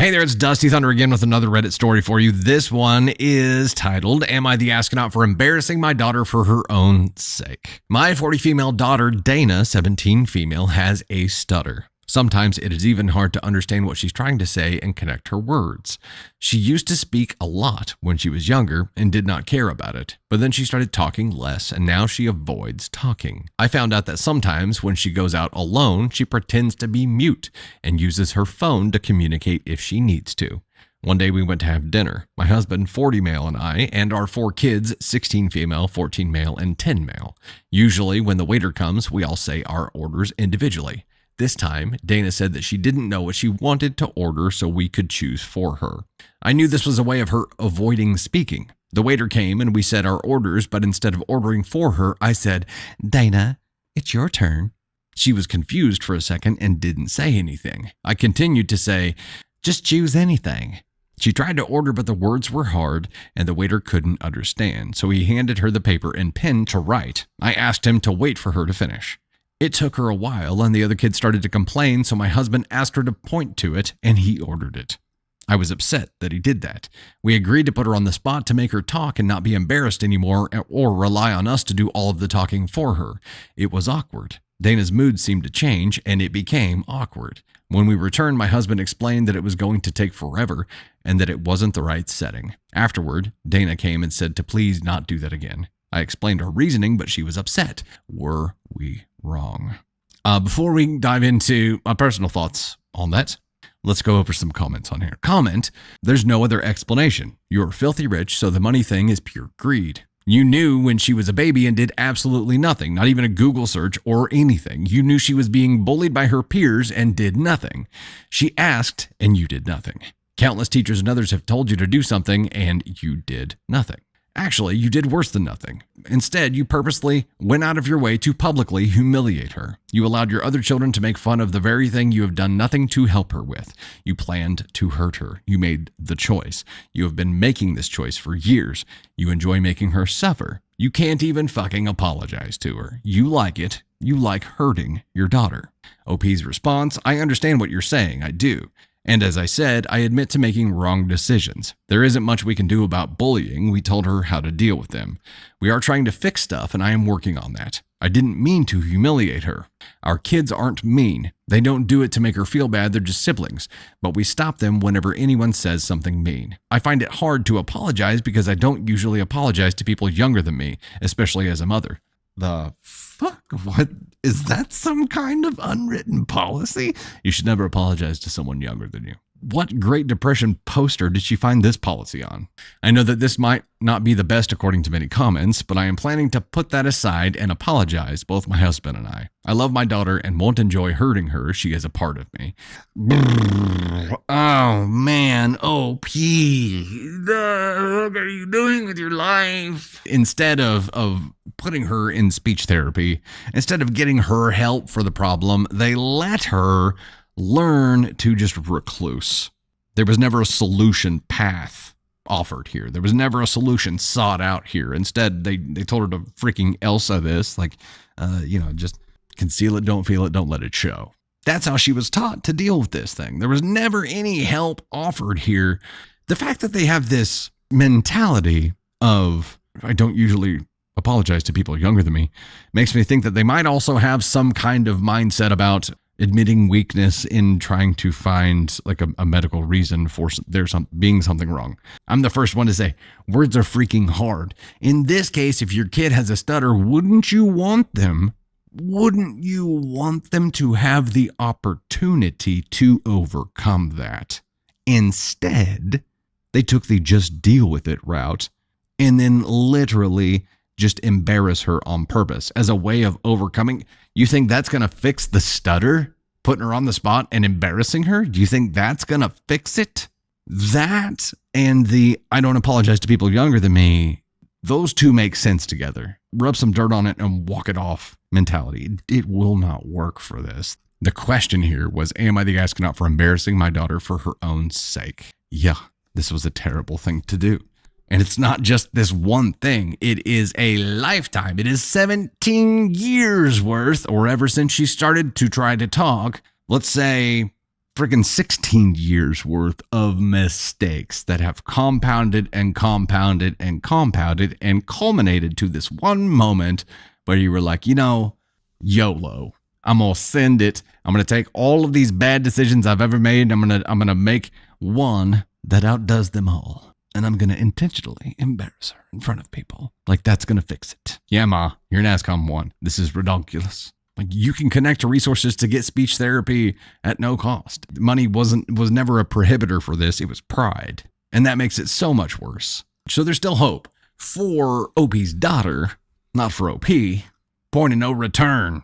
Hey there, it's Dusty Thunder again with another Reddit story for you. This one is titled, Am I the Astronaut for Embarrassing My Daughter for Her Own Sake? My 40 female daughter, Dana, 17 female, has a stutter. Sometimes it is even hard to understand what she's trying to say and connect her words. She used to speak a lot when she was younger and did not care about it, but then she started talking less and now she avoids talking. I found out that sometimes when she goes out alone, she pretends to be mute and uses her phone to communicate if she needs to. One day we went to have dinner. My husband, 40 male, and I, and our 4 kids, 16 female, 14 male, and 10 male. Usually when the waiter comes, we all say our orders individually. This time, Dana said that she didn't know what she wanted to order, so we could choose for her. I knew this was a way of her avoiding speaking. The waiter came and we said our orders, but instead of ordering for her, I said, "Dana, it's your turn." She was confused for a second and didn't say anything. I continued to say, "Just choose anything." She tried to order, but the words were hard and the waiter couldn't understand, so he handed her the paper and pen to write. I asked him to wait for her to finish. It took her a while and the other kids started to complain, so my husband asked her to point to it and he ordered it. I was upset that he did that. We agreed to put her on the spot to make her talk and not be embarrassed anymore or rely on us to do all of the talking for her. It was awkward. Dana's mood seemed to change and it became awkward. When we returned, my husband explained that it was going to take forever and that it wasn't the right setting. Afterward, Dana came and said to please not do that again. I explained her reasoning, but she was upset. Were we wrong? Before we dive into my personal thoughts on that, let's go over some comments on here. Comment, there's no other explanation. You're filthy rich, so the money thing is pure greed. You knew when she was a baby and did absolutely nothing, not even a Google search or anything. You knew she was being bullied by her peers and did nothing. She asked and you did nothing. Countless teachers and others have told you to do something and you did nothing. Actually, you did worse than nothing. Instead, you purposely went out of your way to publicly humiliate her. You allowed your other children to make fun of the very thing you have done nothing to help her with. You planned to hurt her. You made the choice. You have been making this choice for years. You enjoy making her suffer. You can't even fucking apologize to her. You like it. You like hurting your daughter. OP's response, I understand what you're saying. I do. And as I said, I admit to making wrong decisions. There isn't much we can do about bullying. We told her how to deal with them. We are trying to fix stuff, and I am working on that. I didn't mean to humiliate her. Our kids aren't mean. They don't do it to make her feel bad. They're just siblings. But we stop them whenever anyone says something mean. I find it hard to apologize because I don't usually apologize to people younger than me, especially as a mother. The fuck? What? Is that some kind of unwritten policy? You should never apologize to someone younger than you. What Great Depression poster did she find this policy on? I know that this might not be the best according to many comments, but I am planning to put that aside and apologize, both my husband and I. I love my daughter and won't enjoy hurting her. She is a part of me. Oh, man. OP. What are you doing with your life? Instead of putting her in speech therapy, instead of getting her help for the problem, they let her learn to just recluse. There was never a solution path offered here. There was never a solution sought out here. Instead, they told her to freaking Elsa this, like, just conceal it, don't feel it, don't let it show. That's how she was taught to deal with this thing. There was never any help offered here. The fact that they have this mentality of, I don't usually apologize to people younger than me, makes me think that they might also have some kind of mindset about admitting weakness in trying to find like a medical reason for being something wrong. I'm the first one to say words are freaking hard. In this case, if your kid has a stutter, wouldn't you want them to have the opportunity to overcome that? Instead, they took the just deal with it route and then literally just embarrass her on purpose as a way of overcoming. You think that's going to fix the stutter? Putting her on the spot and embarrassing her? Do you think that's going to fix it? That and the I don't apologize to people younger than me, those two make sense together. Rub some dirt on it and walk it off mentality. It will not work for this. The question here was, am I the astronaut for embarrassing my daughter for her own sake? Yeah, this was a terrible thing to do. And it's not just this one thing. It is a lifetime. It is 17 years worth, or ever since she started to try to talk. Let's say Friggin' 16 years worth of mistakes that have compounded and compounded and compounded and culminated to this one moment where you were like, YOLO. I'm going to send it. I'm going to take all of these bad decisions I've ever made. I'm going to make one that outdoes them all. And I'm going to intentionally embarrass her in front of people. Like, that's going to fix it. Yeah, Ma, you're an ASCOM 1. This is redonkulous. Like, you can connect to resources to get speech therapy at no cost. Money was never a prohibitor for this. It was pride. And that makes it so much worse. So there's still hope for OP's daughter, not for OP. Point of no return.